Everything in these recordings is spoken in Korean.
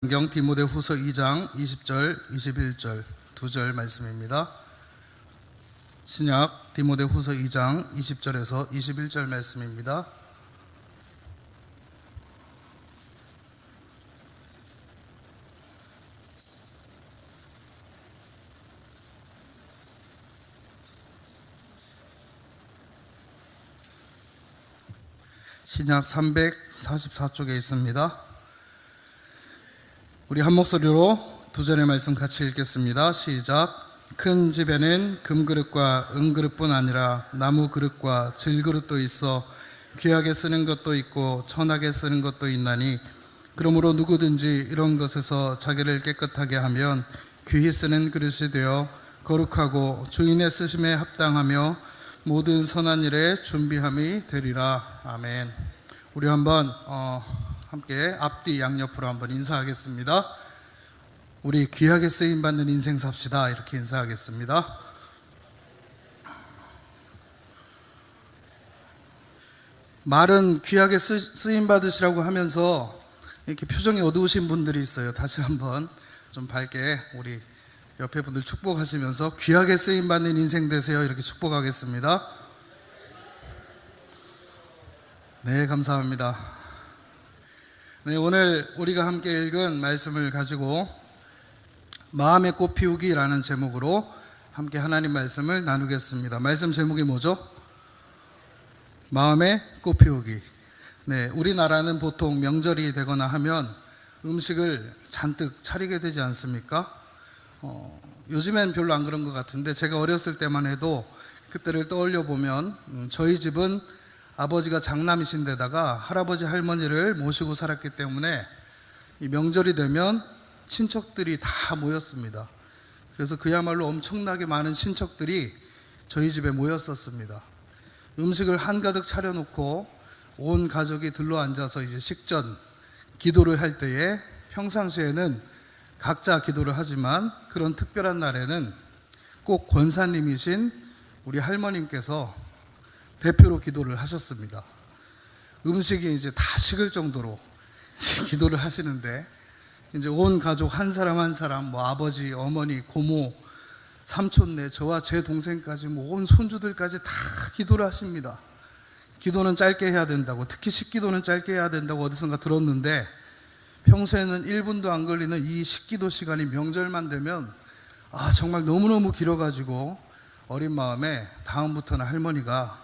성경 디모데후서 2장 20절, 21절 두 절 말씀입니다. 신약 디모데후서 2장 20절에서 21절 말씀입니다. 신약 344쪽에 있습니다. 우리 한 목소리로 두 절의 말씀 같이 읽겠습니다. 시작. 큰 집에는 금그릇과 은그릇뿐 아니라 나무 그릇과 질그릇도 있어 귀하게 쓰는 것도 있고 천하게 쓰는 것도 있나니 그러므로 누구든지 이런 것에서 자기를 깨끗하게 하면 귀히 쓰는 그릇이 되어 거룩하고 주인의 쓰심에 합당하며 모든 선한 일에 준비함이 되리라. 아멘. 우리 한번 함께 앞뒤 양옆으로 한번 인사하겠습니다. 우리 귀하게 쓰임받는 인생 삽시다. 이렇게 인사하겠습니다. 말은 귀하게 쓰임받으시라고 하면서 이렇게 표정이 어두우신 분들이 있어요. 다시 한번 좀 밝게 우리 옆에 분들 축복하시면서 귀하게 쓰임받는 인생 되세요. 이렇게 축복하겠습니다. 네, 감사합니다. 네, 오늘 우리가 함께 읽은 말씀을 가지고 마음의 꽃 피우기라는 제목으로 함께 하나님 말씀을 나누겠습니다. 말씀 제목이 뭐죠? 마음의 꽃 피우기. 네, 우리나라는 보통 명절이 되거나 하면 음식을 잔뜩 차리게 되지 않습니까? 요즘엔 별로 안 그런 것 같은데 제가 어렸을 때만 해도 그때를 떠올려 보면 저희 집은 아버지가 장남이신데다가 할아버지 할머니를 모시고 살았기 때문에 이 명절이 되면 친척들이 다 모였습니다. 그래서 그야말로 엄청나게 많은 친척들이 저희 집에 모였었습니다. 음식을 한가득 차려놓고 온 가족이 들러앉아서 이제 식전 기도를 할 때에 평상시에는 각자 기도를 하지만 그런 특별한 날에는 꼭 권사님이신 우리 할머님께서 대표로 기도를 하셨습니다. 음식이 이제 다 식을 정도로 기도를 하시는데 이제 온 가족 한 사람 한 사람 뭐 아버지, 어머니, 고모, 삼촌네, 저와 제 동생까지 뭐 온 손주들까지 다 기도를 하십니다. 기도는 짧게 해야 된다고, 특히 식기도는 짧게 해야 된다고 어디선가 들었는데 평소에는 1분도 안 걸리는 이 식기도 시간이 명절만 되면 정말 너무너무 길어가지고 어린 마음에 다음부터는 할머니가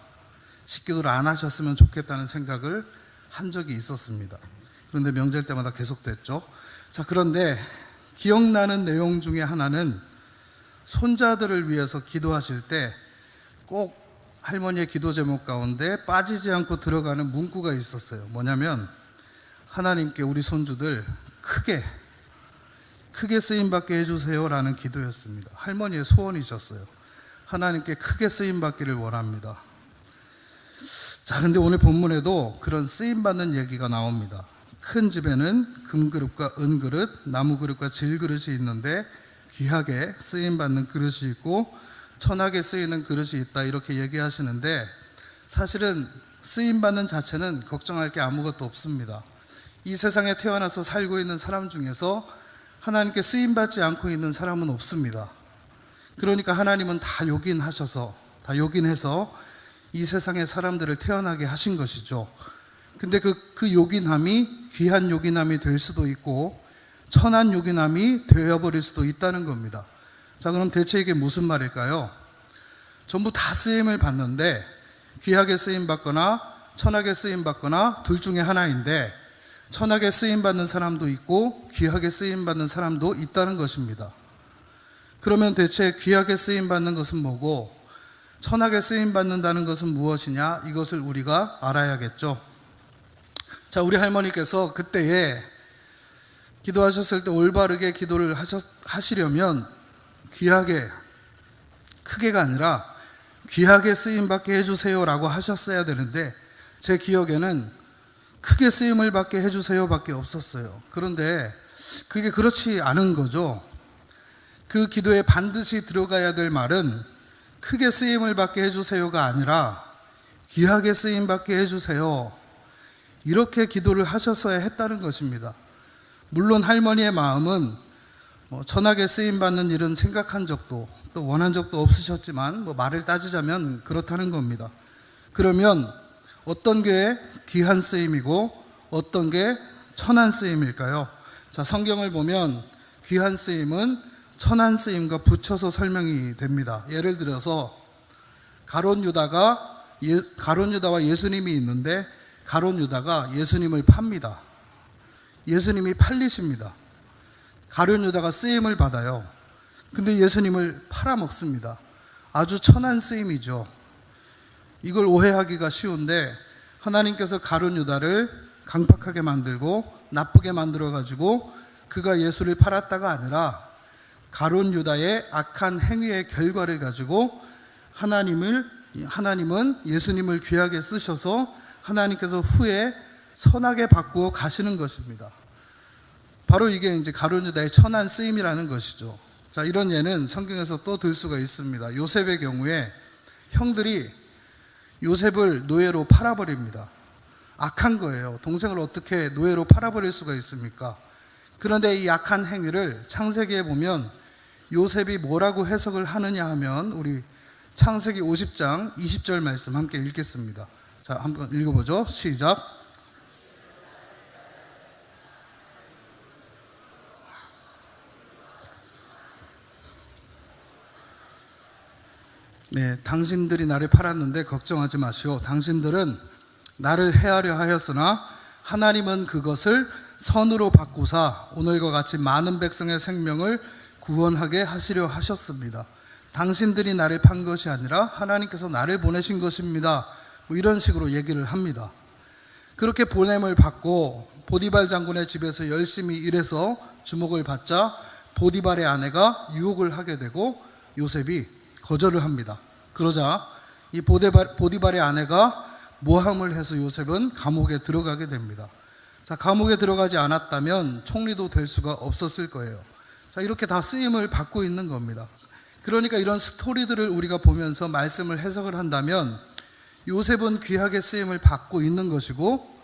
식기도를 안 하셨으면 좋겠다는 생각을 한 적이 있었습니다. 그런데 명절 때마다 계속됐죠. 자, 그런데 기억나는 내용 중에 하나는 손자들을 위해서 기도하실 때 꼭 할머니의 기도 제목 가운데 빠지지 않고 들어가는 문구가 있었어요. 뭐냐면 하나님께 우리 손주들 크게 쓰임받게 해주세요 라는 기도였습니다. 할머니의 소원이셨어요. 하나님께 크게 쓰임받기를 원합니다. 자, 근데 오늘 본문에도 그런 쓰임받는 얘기가 나옵니다. 큰 집에는 금그릇과 은그릇, 나무그릇과 질그릇이 있는데 귀하게 쓰임받는 그릇이 있고 천하게 쓰이는 그릇이 있다, 이렇게 얘기하시는데 사실은 쓰임받는 자체는 걱정할 게 아무것도 없습니다. 이 세상에 태어나서 살고 있는 사람 중에서 하나님께 쓰임받지 않고 있는 사람은 없습니다. 그러니까 하나님은 다 요긴해서 이 세상의 사람들을 태어나게 하신 것이죠. 근데 그 요긴함이 귀한 요긴함이 될 수도 있고 천한 요긴함이 되어버릴 수도 있다는 겁니다. 자, 그럼 대체 이게 무슨 말일까요? 전부 다 쓰임을 받는데 귀하게 쓰임받거나 천하게 쓰임받거나 둘 중에 하나인데 천하게 쓰임받는 사람도 있고 귀하게 쓰임받는 사람도 있다는 것입니다. 그러면 대체 귀하게 쓰임받는 것은 뭐고 천하게 쓰임받는다는 것은 무엇이냐? 이것을 우리가 알아야겠죠. 자, 우리 할머니께서 그때에 기도하셨을 때 올바르게 기도를 하시려면 귀하게, 크게가 아니라 귀하게 쓰임받게 해주세요 라고 하셨어야 되는데 제 기억에는 크게 쓰임을 받게 해주세요 밖에 없었어요. 그런데 그게 그렇지 않은 거죠. 그 기도에 반드시 들어가야 될 말은 크게 쓰임을 받게 해주세요가 아니라 귀하게 쓰임 받게 해주세요, 이렇게 기도를 하셨어야 했다는 것입니다. 물론 할머니의 마음은 천하게 쓰임받는 일은 생각한 적도 또 원한 적도 없으셨지만 말을 따지자면 그렇다는 겁니다. 그러면 어떤 게 귀한 쓰임이고 어떤 게 천한 쓰임일까요? 자, 성경을 보면 귀한 쓰임은 천한 쓰임과 붙여서 설명이 됩니다. 예를 들어서 가룟 유다와 예수님이 있는데 가룟 유다가 예수님을 팝니다. 예수님이 팔리십니다. 가룟 유다가 쓰임을 받아요. 근데 예수님을 팔아먹습니다. 아주 천한 쓰임이죠. 이걸 오해하기가 쉬운데 하나님께서 가룟 유다를 강팍하게 만들고 나쁘게 만들어가지고 그가 예수를 팔았다가 아니라 가룟 유다의 악한 행위의 결과를 가지고 하나님은 예수님을 귀하게 쓰셔서 하나님께서 후에 선하게 바꾸어 가시는 것입니다. 바로 이게 이제 가룟 유다의 천한 쓰임이라는 것이죠. 자, 이런 예는 성경에서 또 들 수가 있습니다. 요셉의 경우에 형들이 요셉을 노예로 팔아버립니다. 악한 거예요. 동생을 어떻게 노예로 팔아버릴 수가 있습니까? 그런데 이 악한 행위를 창세기에 보면 요셉이 뭐라고 해석을 하느냐 하면 우리 창세기 50장 20절 말씀 함께 읽겠습니다. 자, 한번 읽어보죠. 시작. 네, 당신들이 나를 팔았는데 걱정하지 마시오. 당신들은 나를 해하려 하였으나 하나님은 그것을 선으로 바꾸사 오늘과 같이 많은 백성의 생명을 구원하게 하시려 하셨습니다. 당신들이 나를 판 것이 아니라 하나님께서 나를 보내신 것입니다. 이런 식으로 얘기를 합니다. 그렇게 보냄을 받고 보디발 장군의 집에서 열심히 일해서 주목을 받자 보디발의 아내가 유혹을 하게 되고 요셉이 거절을 합니다. 그러자 이 보디발의 아내가 모함을 해서 요셉은 감옥에 들어가게 됩니다. 자, 감옥에 들어가지 않았다면 총리도 될 수가 없었을 거예요. 자, 이렇게 다 쓰임을 받고 있는 겁니다. 그러니까 이런 스토리들을 우리가 보면서 말씀을 해석을 한다면 요셉은 귀하게 쓰임을 받고 있는 것이고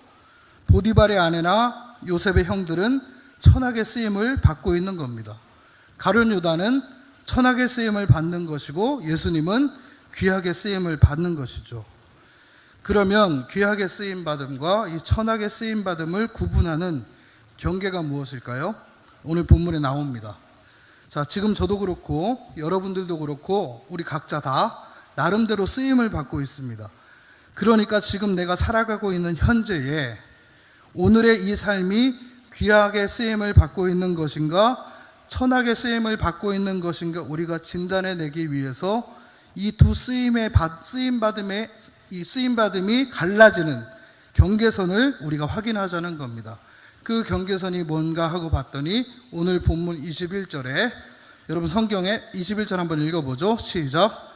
보디발의 아내나 요셉의 형들은 천하게 쓰임을 받고 있는 겁니다. 가룟 유다는 천하게 쓰임을 받는 것이고 예수님은 귀하게 쓰임을 받는 것이죠. 그러면 귀하게 쓰임받음과 이 천하게 쓰임받음을 구분하는 경계가 무엇일까요? 오늘 본문에 나옵니다. 자, 지금 저도 그렇고 여러분들도 그렇고 우리 각자 다 나름대로 쓰임을 받고 있습니다. 그러니까 지금 내가 살아가고 있는 현재에 오늘의 이 삶이 귀하게 쓰임을 받고 있는 것인가 천하게 쓰임을 받고 있는 것인가 우리가 진단해내기 위해서 이 두 쓰임받음이 갈라지는 경계선을 우리가 확인하자는 겁니다. 그 경계선이 뭔가 하고 봤더니 오늘 본문 21절에 여러분 성경에 21절 한번 읽어보죠. 시작.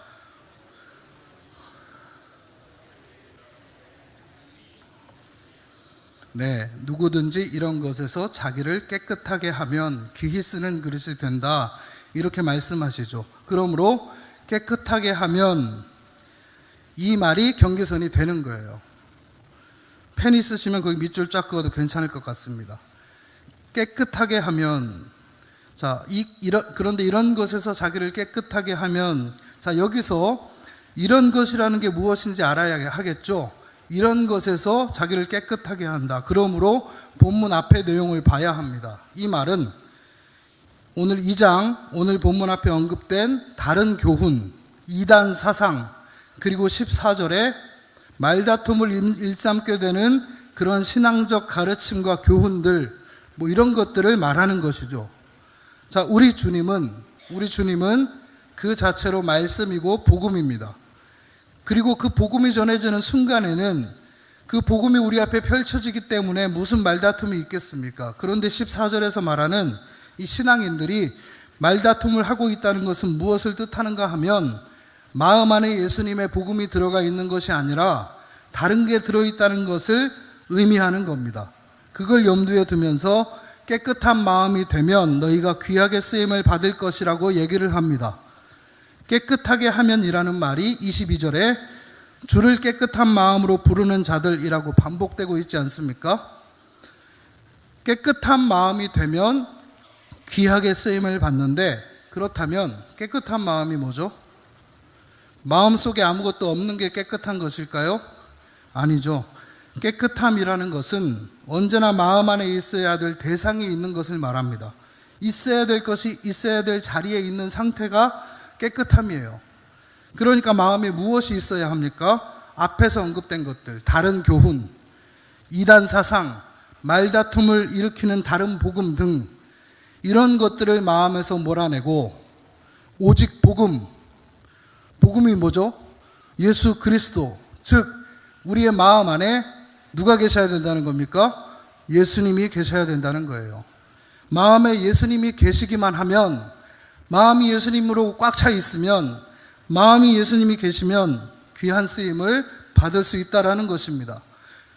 네, 누구든지 이런 것에서 자기를 깨끗하게 하면 귀히 쓰는 그릇이 된다. 이렇게 말씀하시죠. 그러므로 깨끗하게 하면 이 말이 경계선이 되는 거예요. 펜 있으시면 거기 밑줄 쫙 그어도 괜찮을 것 같습니다. 깨끗하게 하면 그런데 이런 것에서 자기를 깨끗하게 하면 자, 여기서 이런 것이라는 게 무엇인지 알아야 하겠죠. 이런 것에서 자기를 깨끗하게 한다. 그러므로 본문 앞의 내용을 봐야 합니다. 이 말은 오늘 2장, 오늘 본문 앞에 언급된 다른 교훈, 이단 사상, 그리고 14절에 말다툼을 일삼게 되는 그런 신앙적 가르침과 교훈들, 이런 것들을 말하는 것이죠. 자, 우리 주님은 그 자체로 말씀이고 복음입니다. 그리고 그 복음이 전해지는 순간에는 그 복음이 우리 앞에 펼쳐지기 때문에 무슨 말다툼이 있겠습니까? 그런데 14절에서 말하는 이 신앙인들이 말다툼을 하고 있다는 것은 무엇을 뜻하는가 하면 마음 안에 예수님의 복음이 들어가 있는 것이 아니라 다른 게 들어있다는 것을 의미하는 겁니다. 그걸 염두에 두면서 깨끗한 마음이 되면 너희가 귀하게 쓰임을 받을 것이라고 얘기를 합니다. 깨끗하게 하면이라는 말이 22절에 주를 깨끗한 마음으로 부르는 자들이라고 반복되고 있지 않습니까? 깨끗한 마음이 되면 귀하게 쓰임을 받는데, 그렇다면 깨끗한 마음이 뭐죠? 마음속에 아무것도 없는 게 깨끗한 것일까요? 아니죠. 깨끗함이라는 것은 언제나 마음 안에 있어야 될 대상이 있는 것을 말합니다. 있어야 될 것이 있어야 될 자리에 있는 상태가 깨끗함이에요. 그러니까 마음에 무엇이 있어야 합니까? 앞에서 언급된 것들, 다른 교훈, 이단 사상, 말다툼을 일으키는 다른 복음 등 이런 것들을 마음에서 몰아내고 오직 복음이 뭐죠? 예수 그리스도, 즉 우리의 마음 안에 누가 계셔야 된다는 겁니까? 예수님이 계셔야 된다는 거예요. 마음에 예수님이 계시기만 하면, 마음이 예수님으로 꽉 차 있으면, 마음이 예수님이 계시면 귀한 쓰임을 받을 수 있다라는 것입니다.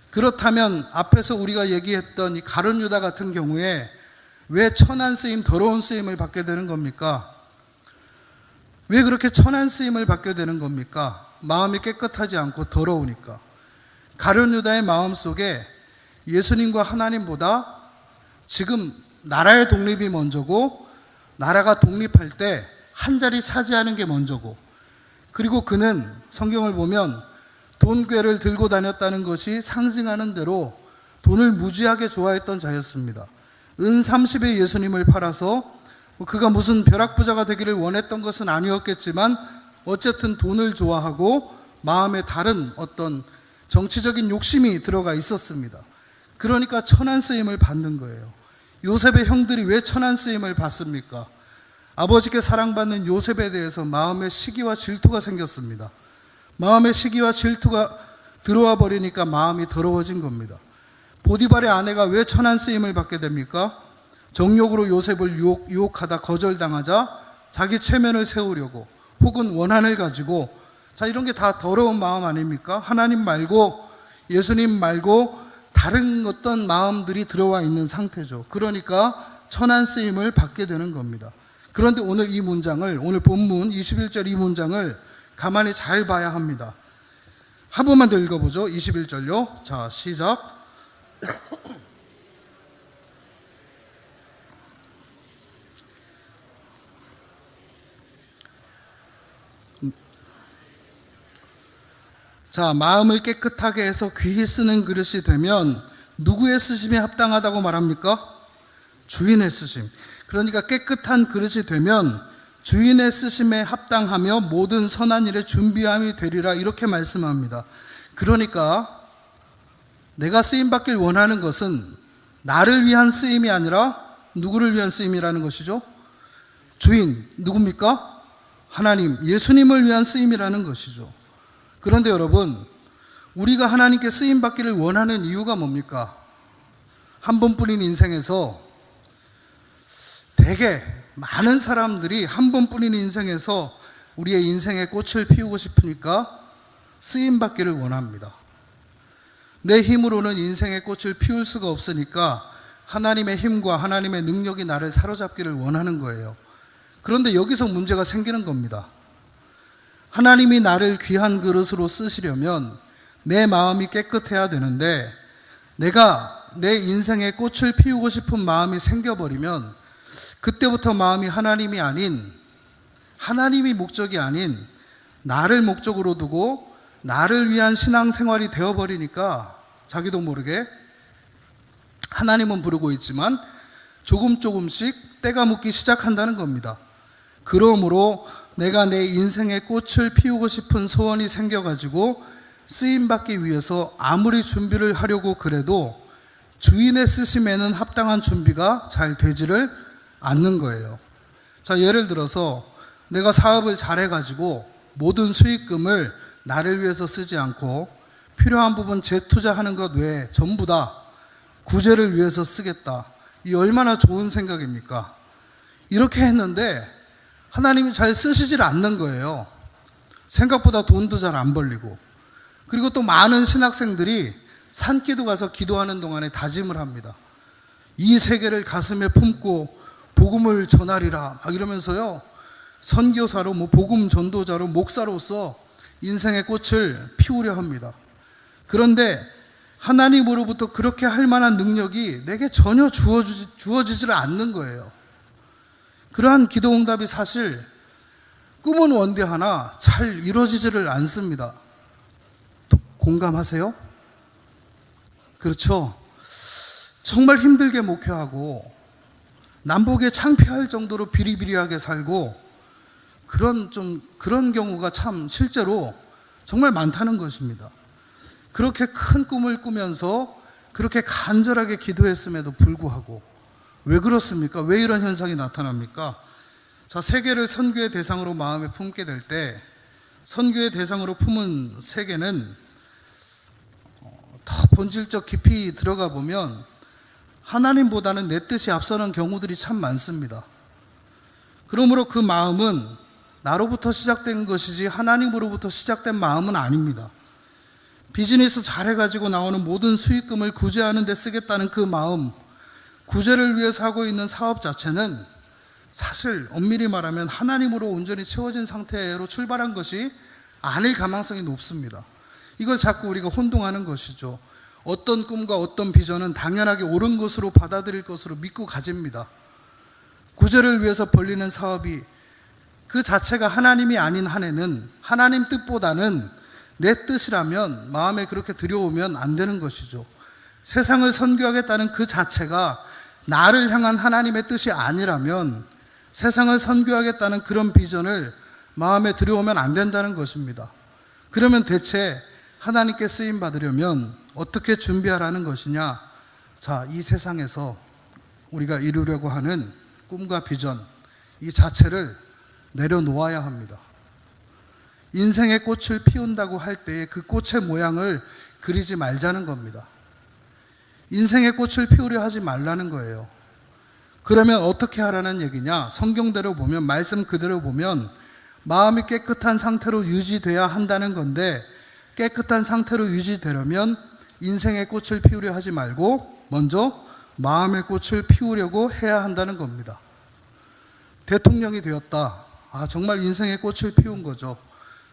그렇다면 앞에서 우리가 얘기했던 이 가룟 유다 같은 경우에 왜 천한 쓰임, 더러운 쓰임을 받게 되는 겁니까? 왜 그렇게 천한 쓰임을 받게 되는 겁니까? 마음이 깨끗하지 않고 더러우니까. 가룟 유다의 마음 속에 예수님과 하나님보다 지금 나라의 독립이 먼저고, 나라가 독립할 때 한 자리 차지하는 게 먼저고, 그리고 그는 성경을 보면 돈괴를 들고 다녔다는 것이 상징하는 대로 돈을 무지하게 좋아했던 자였습니다. 은 30에 예수님을 팔아서 그가 무슨 벼락부자가 되기를 원했던 것은 아니었겠지만 어쨌든 돈을 좋아하고 마음에 다른 어떤 정치적인 욕심이 들어가 있었습니다. 그러니까 천한 쓰임을 받는 거예요. 요셉의 형들이 왜 천한 쓰임을 받습니까? 아버지께 사랑받는 요셉에 대해서 마음에 시기와 질투가 생겼습니다. 마음에 시기와 질투가 들어와 버리니까 마음이 더러워진 겁니다. 보디발의 아내가 왜 천한 쓰임을 받게 됩니까? 정욕으로 요셉을 유혹하다 거절당하자 자기 체면을 세우려고, 혹은 원한을 가지고, 자, 이런 게 다 더러운 마음 아닙니까? 하나님 말고, 예수님 말고 다른 어떤 마음들이 들어와 있는 상태죠. 그러니까 천한 쓰임을 받게 되는 겁니다. 그런데 오늘 이 문장을, 오늘 본문 21절 이 문장을 가만히 잘 봐야 합니다. 한 번만 더 읽어보죠. 21절요. 자, 시작. 자, 마음을 깨끗하게 해서 귀히 쓰는 그릇이 되면 누구의 쓰심에 합당하다고 말합니까? 주인의 쓰심. 그러니까 깨끗한 그릇이 되면 주인의 쓰심에 합당하며 모든 선한 일에 준비함이 되리라, 이렇게 말씀합니다. 그러니까 내가 쓰임받길 원하는 것은 나를 위한 쓰임이 아니라 누구를 위한 쓰임이라는 것이죠? 주인, 누굽니까? 하나님, 예수님을 위한 쓰임이라는 것이죠. 그런데 여러분, 우리가 하나님께 쓰임받기를 원하는 이유가 뭡니까? 한 번뿐인 인생에서 되게 많은 사람들이 한 번뿐인 인생에서 우리의 인생의 꽃을 피우고 싶으니까 쓰임받기를 원합니다. 내 힘으로는 인생의 꽃을 피울 수가 없으니까 하나님의 힘과 하나님의 능력이 나를 사로잡기를 원하는 거예요. 그런데 여기서 문제가 생기는 겁니다. 하나님이 나를 귀한 그릇으로 쓰시려면 내 마음이 깨끗해야 되는데, 내가 내 인생의 꽃을 피우고 싶은 마음이 생겨버리면 그때부터 마음이 하나님이 아닌, 하나님이 목적이 아닌 나를 목적으로 두고 나를 위한 신앙생활이 되어버리니까 자기도 모르게 하나님은 부르고 있지만 조금씩 때가 묻기 시작한다는 겁니다. 그러므로 내가 내 인생의 꽃을 피우고 싶은 소원이 생겨가지고 쓰임받기 위해서 아무리 준비를 하려고 그래도 주인의 쓰심에는 합당한 준비가 잘 되지를 않는 거예요. 자, 예를 들어서 내가 사업을 잘해가지고 모든 수익금을 나를 위해서 쓰지 않고 필요한 부분 재투자하는 것 외에 전부 다 구제를 위해서 쓰겠다. 이 얼마나 좋은 생각입니까? 이렇게 했는데 하나님이 잘 쓰시질 않는 거예요. 생각보다 돈도 잘 안 벌리고. 그리고 또 많은 신학생들이 산기도 가서 기도하는 동안에 다짐을 합니다. 이 세계를 가슴에 품고 복음을 전하리라 막 이러면서요, 선교사로, 복음 전도자로, 목사로서 인생의 꽃을 피우려 합니다. 그런데 하나님으로부터 그렇게 할 만한 능력이 내게 전혀 주어지질 않는 거예요. 그러한 기도 응답이 사실 꿈은 원대하나 잘 이루어지지를 않습니다. 공감하세요? 그렇죠? 정말 힘들게 목회하고 남북에 창피할 정도로 비리비리하게 살고 그런 경우가 참 실제로 정말 많다는 것입니다. 그렇게 큰 꿈을 꾸면서 그렇게 간절하게 기도했음에도 불구하고 왜 그렇습니까? 왜 이런 현상이 나타납니까? 자, 세계를 선교의 대상으로 마음에 품게 될 때 선교의 대상으로 품은 세계는 더 본질적 깊이 들어가 보면 하나님보다는 내 뜻이 앞서는 경우들이 참 많습니다. 그러므로 그 마음은 나로부터 시작된 것이지 하나님으로부터 시작된 마음은 아닙니다. 비즈니스 잘해가지고 나오는 모든 수익금을 구제하는 데 쓰겠다는 그 마음, 구제를 위해서 하고 있는 사업 자체는 사실 엄밀히 말하면 하나님으로 온전히 채워진 상태로 출발한 것이 아닐 가능성이 높습니다. 이걸 자꾸 우리가 혼동하는 것이죠. 어떤 꿈과 어떤 비전은 당연하게 옳은 것으로 받아들일 것으로 믿고 가집니다. 구제를 위해서 벌리는 사업이 그 자체가 하나님이 아닌 한에는 하나님 뜻보다는 내 뜻이라면 마음에 그렇게 들여오면 안 되는 것이죠. 세상을 선교하겠다는 그 자체가 나를 향한 하나님의 뜻이 아니라면 세상을 선교하겠다는 그런 비전을 마음에 들여오면 안 된다는 것입니다. 그러면 대체 하나님께 쓰임 받으려면 어떻게 준비하라는 것이냐? 자, 이 세상에서 우리가 이루려고 하는 꿈과 비전 이 자체를 내려놓아야 합니다. 인생의 꽃을 피운다고 할 때에 그 꽃의 모양을 그리지 말자는 겁니다. 인생의 꽃을 피우려 하지 말라는 거예요. 그러면 어떻게 하라는 얘기냐? 성경대로 보면, 말씀 그대로 보면 마음이 깨끗한 상태로 유지돼야 한다는 건데, 깨끗한 상태로 유지되려면 인생의 꽃을 피우려 하지 말고 먼저 마음의 꽃을 피우려고 해야 한다는 겁니다. 대통령이 되었다. 정말 인생의 꽃을 피운 거죠.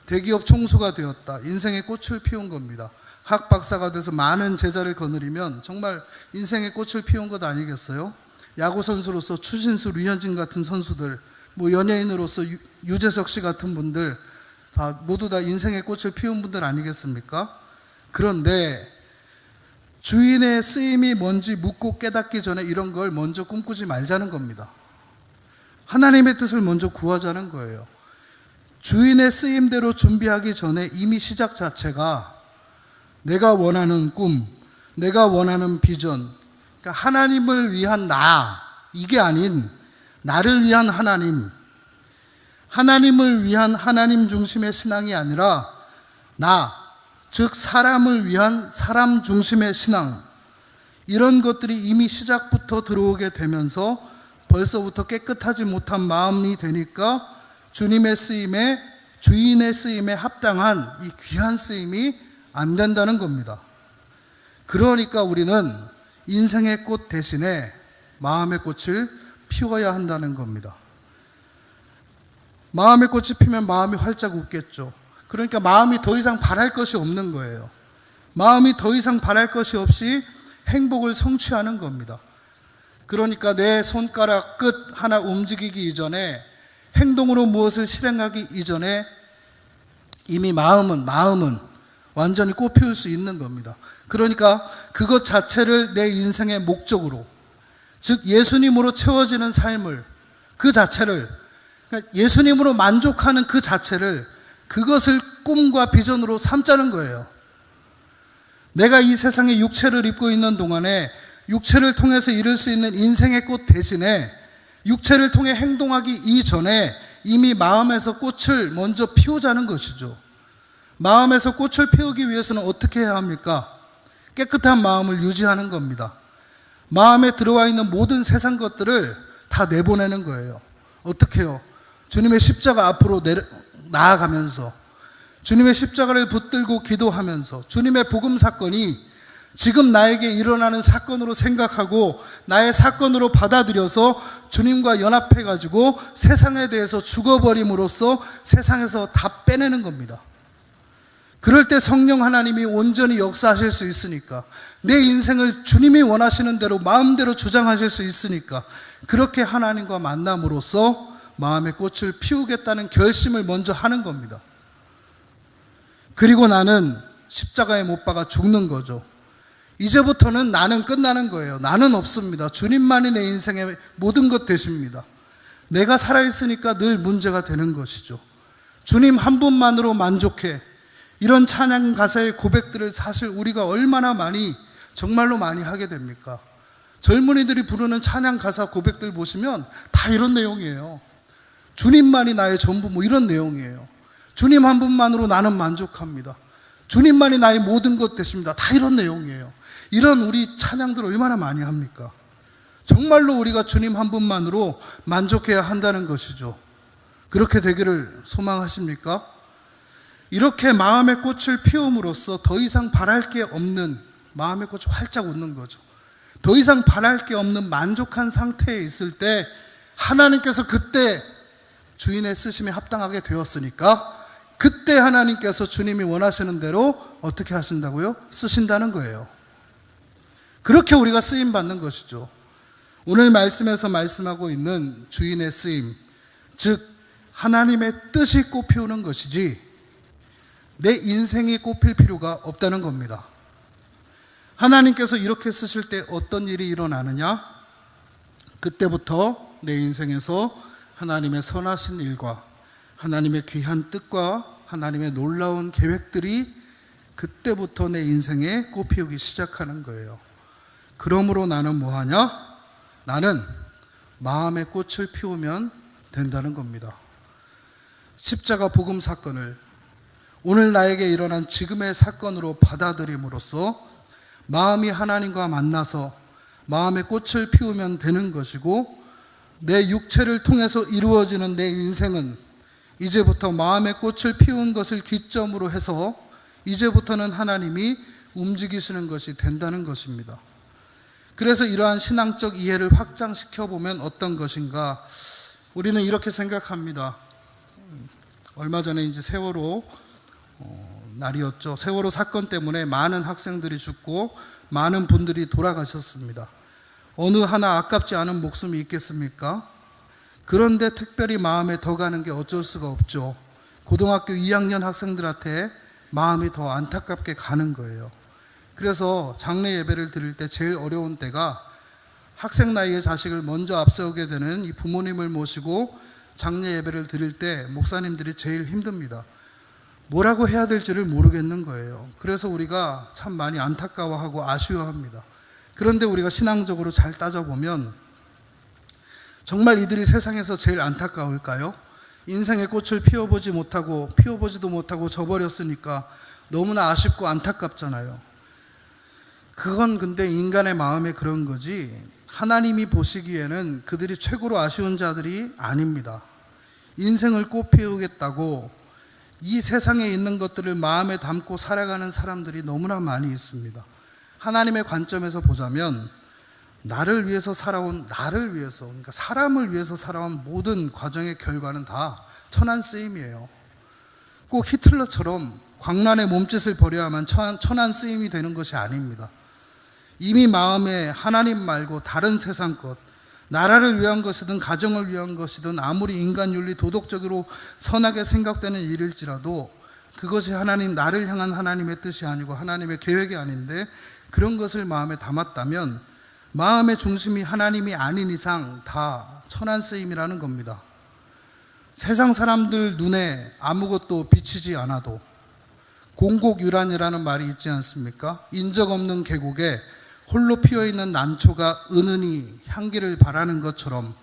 대기업 총수가 되었다. 인생의 꽃을 피운 겁니다. 학 박사가 돼서 많은 제자를 거느리면 정말 인생의 꽃을 피운 것 아니겠어요? 야구 선수로서 추신수, 류현진 같은 선수들, 연예인으로서 유재석 씨 같은 분들 모두 다 인생의 꽃을 피운 분들 아니겠습니까? 그런데 주인의 쓰임이 뭔지 묻고 깨닫기 전에 이런 걸 먼저 꿈꾸지 말자는 겁니다. 하나님의 뜻을 먼저 구하자는 거예요. 주인의 쓰임대로 준비하기 전에 이미 시작 자체가 내가 원하는 꿈, 내가 원하는 비전, 그러니까 하나님을 위한 나, 이게 아닌 나를 위한 하나님, 하나님을 위한 하나님 중심의 신앙이 아니라 나, 즉 사람을 위한 사람 중심의 신앙, 이런 것들이 이미 시작부터 들어오게 되면서 벌써부터 깨끗하지 못한 마음이 되니까 주님의 쓰임에, 주인의 쓰임에 합당한 이 귀한 쓰임이 안 된다는 겁니다. 그러니까 우리는 인생의 꽃 대신에 마음의 꽃을 피워야 한다는 겁니다. 마음의 꽃이 피면 마음이 활짝 웃겠죠. 그러니까 마음이 더 이상 바랄 것이 없는 거예요. 마음이 더 이상 바랄 것이 없이 행복을 성취하는 겁니다. 그러니까 내 손가락 끝 하나 움직이기 이전에, 행동으로 무엇을 실행하기 이전에 이미 마음은 완전히 꽃피울 수 있는 겁니다. 그러니까 그것 자체를 내 인생의 목적으로, 즉 예수님으로 채워지는 삶을, 그 자체를, 그러니까 예수님으로 만족하는 그 자체를, 그것을 꿈과 비전으로 삼자는 거예요. 내가 이 세상에 육체를 입고 있는 동안에 육체를 통해서 이룰 수 있는 인생의 꽃 대신에 육체를 통해 행동하기 이전에 이미 마음에서 꽃을 먼저 피우자는 것이죠. 마음에서 꽃을 피우기 위해서는 어떻게 해야 합니까? 깨끗한 마음을 유지하는 겁니다. 마음에 들어와 있는 모든 세상 것들을 다 내보내는 거예요. 어떻게 해요? 주님의 십자가 앞으로 나아가면서, 주님의 십자가를 붙들고 기도하면서, 주님의 복음 사건이 지금 나에게 일어나는 사건으로 생각하고 나의 사건으로 받아들여서 주님과 연합해가지고 세상에 대해서 죽어버림으로써 세상에서 다 빼내는 겁니다. 그럴 때 성령 하나님이 온전히 역사하실 수 있으니까, 내 인생을 주님이 원하시는 대로 마음대로 주장하실 수 있으니까, 그렇게 하나님과 만남으로써 마음의 꽃을 피우겠다는 결심을 먼저 하는 겁니다. 그리고 나는 십자가에 못 박아 죽는 거죠. 이제부터는 나는 끝나는 거예요. 나는 없습니다. 주님만이 내 인생의 모든 것 되십니다. 내가 살아있으니까 늘 문제가 되는 것이죠. 주님 한 분만으로 만족해. 이런 찬양 가사의 고백들을 사실 우리가 얼마나 많이, 정말로 많이 하게 됩니까? 젊은이들이 부르는 찬양 가사 고백들 보시면 다 이런 내용이에요. 주님만이 나의 전부, 뭐 이런 내용이에요. 주님 한 분만으로 나는 만족합니다. 주님만이 나의 모든 것 되십니다. 다 이런 내용이에요. 이런 우리 찬양들 얼마나 많이 합니까? 정말로 우리가 주님 한 분만으로 만족해야 한다는 것이죠. 그렇게 되기를 소망하십니까? 이렇게 마음의 꽃을 피움으로써 더 이상 바랄 게 없는, 마음의 꽃이 활짝 웃는 거죠. 더 이상 바랄 게 없는 만족한 상태에 있을 때 하나님께서 그때 주인의 쓰심에 합당하게 되었으니까, 그때 하나님께서 주님이 원하시는 대로 어떻게 하신다고요? 쓰신다는 거예요. 그렇게 우리가 쓰임 받는 것이죠. 오늘 말씀에서 말씀하고 있는 주인의 쓰임, 즉 하나님의 뜻이 꽃피우는 것이지 내 인생이 꽃필 필요가 없다는 겁니다. 하나님께서 이렇게 쓰실 때 어떤 일이 일어나느냐? 그때부터 내 인생에서 하나님의 선하신 일과 하나님의 귀한 뜻과 하나님의 놀라운 계획들이 그때부터 내 인생에 꽃피우기 시작하는 거예요. 그러므로 나는 뭐하냐? 나는 마음의 꽃을 피우면 된다는 겁니다. 십자가 복음 사건을 오늘 나에게 일어난 지금의 사건으로 받아들임으로써 마음이 하나님과 만나서 마음의 꽃을 피우면 되는 것이고, 내 육체를 통해서 이루어지는 내 인생은 이제부터 마음의 꽃을 피운 것을 기점으로 해서 이제부터는 하나님이 움직이시는 것이 된다는 것입니다. 그래서 이러한 신앙적 이해를 확장시켜 보면 어떤 것인가? 우리는 이렇게 생각합니다. 얼마 전에 이제 세월호 날이었죠. 세월호 사건 때문에 많은 학생들이 죽고 많은 분들이 돌아가셨습니다. 어느 하나 아깝지 않은 목숨이 있겠습니까? 그런데 특별히 마음에 더 가는 게 어쩔 수가 없죠. 고등학교 2학년 학생들한테 마음이 더 안타깝게 가는 거예요. 그래서 장례 예배를 드릴 때 제일 어려운 때가 학생 나이의 자식을 먼저 앞세우게 되는 이 부모님을 모시고 장례 예배를 드릴 때 목사님들이 제일 힘듭니다. 뭐라고 해야 될지를 모르겠는 거예요. 그래서 우리가 참 많이 안타까워하고 아쉬워합니다. 그런데 우리가 신앙적으로 잘 따져보면 정말 이들이 세상에서 제일 안타까울까요? 인생의 꽃을 피워보지도 못하고 져버렸으니까 너무나 아쉽고 안타깝잖아요. 그건 근데 인간의 마음에 그런 거지, 하나님이 보시기에는 그들이 최고로 아쉬운 자들이 아닙니다. 인생을 꽃피우겠다고 이 세상에 있는 것들을 마음에 담고 살아가는 사람들이 너무나 많이 있습니다. 하나님의 관점에서 보자면 나를 위해서, 그러니까 사람을 위해서 살아온 모든 과정의 결과는 다 천한 쓰임이에요. 꼭 히틀러처럼 광란의 몸짓을 벌여야만 천한 쓰임이 되는 것이 아닙니다. 이미 마음에 하나님 말고 다른 세상 것, 나라를 위한 것이든 가정을 위한 것이든 아무리 인간윤리 도덕적으로 선하게 생각되는 일일지라도 그것이 나를 향한 하나님의 뜻이 아니고 하나님의 계획이 아닌데, 그런 것을 마음에 담았다면 마음의 중심이 하나님이 아닌 이상 다 천한 쓰임이라는 겁니다. 세상 사람들 눈에 아무것도 비치지 않아도 공곡유란이라는 말이 있지 않습니까? 인적 없는 계곡에 홀로 피어있는 난초가 은은히 향기를 바라는 것처럼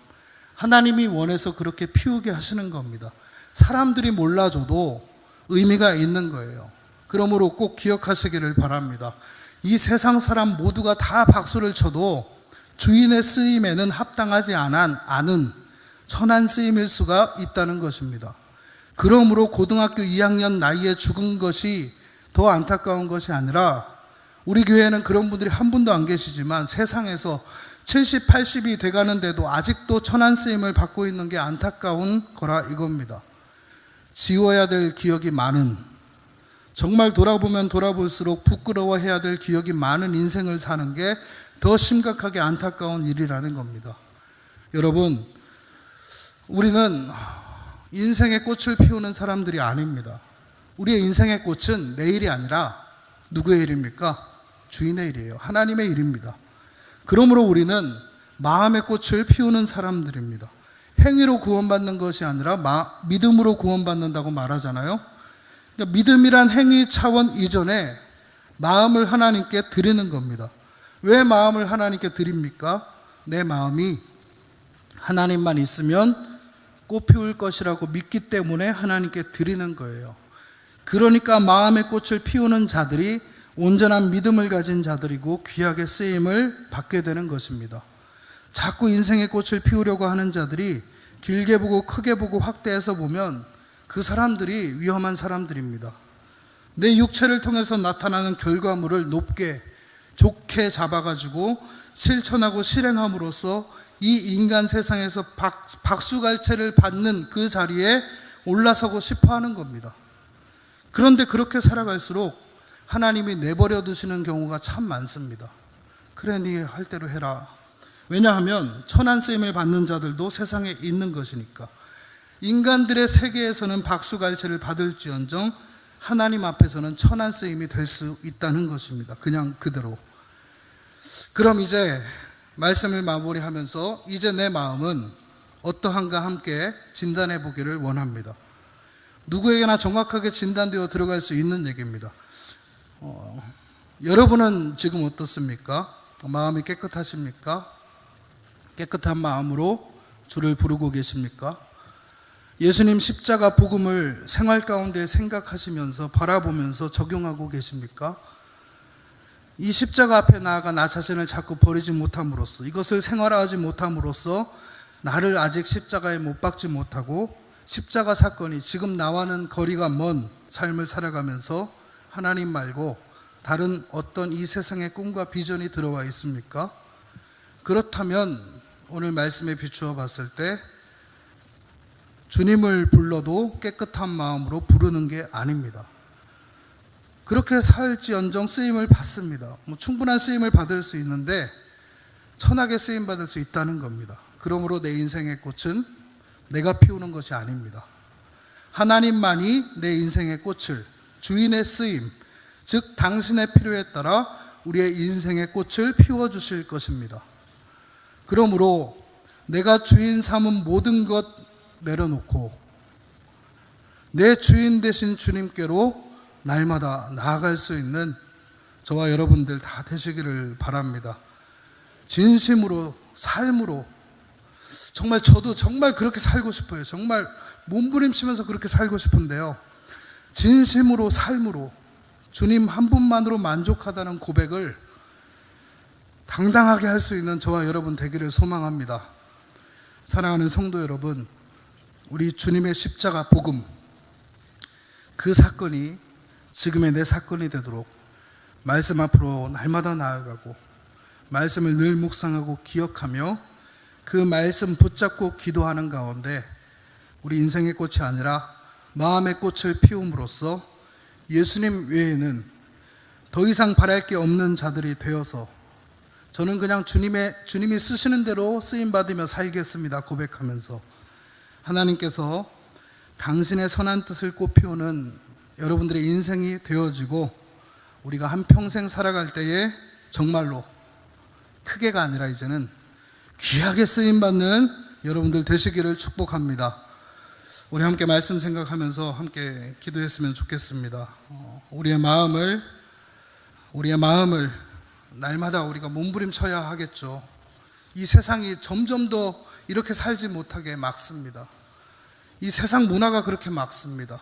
하나님이 원해서 그렇게 피우게 하시는 겁니다. 사람들이 몰라줘도 의미가 있는 거예요. 그러므로 꼭 기억하시기를 바랍니다. 이 세상 사람 모두가 다 박수를 쳐도 주인의 쓰임에는 합당하지 않은 천한 쓰임일 수가 있다는 것입니다. 그러므로 고등학교 2학년 나이에 죽은 것이 더 안타까운 것이 아니라, 우리 교회에는 그런 분들이 한 분도 안 계시지만 세상에서 70, 80이 돼가는데도 아직도 천한 쓰임을 받고 있는 게 안타까운 거라 이겁니다. 지워야 될 기억이 많은, 정말 돌아보면 돌아볼수록 부끄러워해야 될 기억이 많은 인생을 사는 게 더 심각하게 안타까운 일이라는 겁니다. 여러분, 우리는 인생의 꽃을 피우는 사람들이 아닙니다. 우리의 인생의 꽃은 내 일이 아니라 누구의 일입니까? 주인의 일이에요. 하나님의 일입니다. 그러므로 우리는 마음의 꽃을 피우는 사람들입니다. 행위로 구원받는 것이 아니라 믿음으로 구원받는다고 말하잖아요. 그러니까 믿음이란 행위 차원 이전에 마음을 하나님께 드리는 겁니다. 왜 마음을 하나님께 드립니까? 내 마음이 하나님만 있으면 꽃 피울 것이라고 믿기 때문에 하나님께 드리는 거예요. 그러니까 마음의 꽃을 피우는 자들이 온전한 믿음을 가진 자들이고 귀하게 쓰임을 받게 되는 것입니다. 자꾸 인생의 꽃을 피우려고 하는 자들이 길게 보고 크게 보고 확대해서 보면 그 사람들이 위험한 사람들입니다. 내 육체를 통해서 나타나는 결과물을 높게 좋게 잡아가지고 실천하고 실행함으로써 이 인간 세상에서 박수갈채를 받는 그 자리에 올라서고 싶어 하는 겁니다. 그런데 그렇게 살아갈수록 하나님이 내버려 두시는 경우가 참 많습니다. 그래, 네 할 대로 해라. 왜냐하면 천한 쓰임을 받는 자들도 세상에 있는 것이니까. 인간들의 세계에서는 박수갈채를 받을지언정 하나님 앞에서는 천한 쓰임이 될 수 있다는 것입니다. 그냥 그대로. 그럼 이제 말씀을 마무리하면서 이제 내 마음은 어떠한가 함께 진단해 보기를 원합니다. 누구에게나 정확하게 진단되어 들어갈 수 있는 얘기입니다. 여러분은 지금 어떻습니까? 마음이 깨끗하십니까? 깨끗한 마음으로 주를 부르고 계십니까? 예수님 십자가 복음을 생활 가운데 생각하시면서 바라보면서 적용하고 계십니까? 이 십자가 앞에 나아가 나 자신을 자꾸 버리지 못함으로써, 이것을 생활화하지 못함으로써 나를 아직 십자가에 못 박지 못하고 십자가 사건이 지금 나와는 거리가 먼 삶을 살아가면서 하나님 말고 다른 어떤 이 세상의 꿈과 비전이 들어와 있습니까? 그렇다면 오늘 말씀에 비추어 봤을 때 주님을 불러도 깨끗한 마음으로 부르는 게 아닙니다. 그렇게 살지언정 쓰임을 받습니다. 충분한 쓰임을 받을 수 있는데 천하게 쓰임 받을 수 있다는 겁니다. 그러므로 내 인생의 꽃은 내가 피우는 것이 아닙니다. 하나님만이 내 인생의 꽃을, 주인의 쓰임, 즉 당신의 필요에 따라 우리의 인생의 꽃을 피워주실 것입니다. 그러므로 내가 주인 삼은 모든 것 내려놓고 내 주인 되신 주님께로 날마다 나아갈 수 있는 저와 여러분들 다 되시기를 바랍니다. 진심으로, 삶으로. 정말 저도 정말 그렇게 살고 싶어요. 정말 몸부림치면서 그렇게 살고 싶은데요. 진심으로, 삶으로 주님 한 분만으로 만족하다는 고백을 당당하게 할 수 있는 저와 여러분 되기를 소망합니다. 사랑하는 성도 여러분, 우리 주님의 십자가 복음, 그 사건이 지금의 내 사건이 되도록 말씀 앞으로 날마다 나아가고 말씀을 늘 묵상하고 기억하며 그 말씀 붙잡고 기도하는 가운데 우리 인생의 꽃이 아니라 마음의 꽃을 피움으로써 예수님 외에는 더 이상 바랄 게 없는 자들이 되어서 저는 그냥 주님이 쓰시는 대로 쓰임받으며 살겠습니다 고백하면서 하나님께서 당신의 선한 뜻을 꽃피우는 여러분들의 인생이 되어지고 우리가 한평생 살아갈 때에 정말로 크게가 아니라 이제는 귀하게 쓰임받는 여러분들 되시기를 축복합니다. 우리 함께 말씀 생각하면서 함께 기도했으면 좋겠습니다. 우리의 마음을 날마다 우리가 몸부림쳐야 하겠죠. 이 세상이 점점 더 이렇게 살지 못하게 막습니다. 이 세상 문화가 그렇게 막습니다.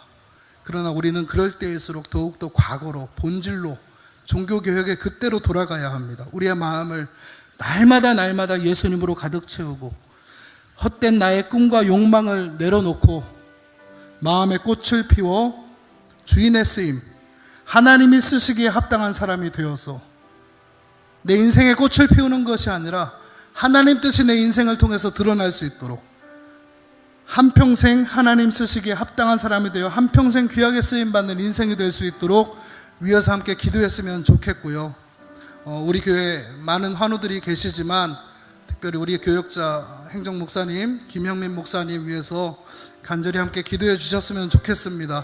그러나 우리는 그럴 때일수록 더욱더 과거로, 본질로, 종교개혁의 그때로 돌아가야 합니다. 우리의 마음을 날마다 예수님으로 가득 채우고 헛된 나의 꿈과 욕망을 내려놓고 마음의 꽃을 피워 주인의 쓰임, 하나님이 쓰시기에 합당한 사람이 되어서 내 인생의 꽃을 피우는 것이 아니라 하나님 뜻이 내 인생을 통해서 드러날 수 있도록 한평생 하나님 쓰시기에 합당한 사람이 되어 한평생 귀하게 쓰임받는 인생이 될 수 있도록 위에서 함께 기도했으면 좋겠고요. 우리 교회 많은 환우들이 계시지만 특별히 우리 교역자 행정목사님 김형민 목사님 위해서 간절히 함께 기도해 주셨으면 좋겠습니다.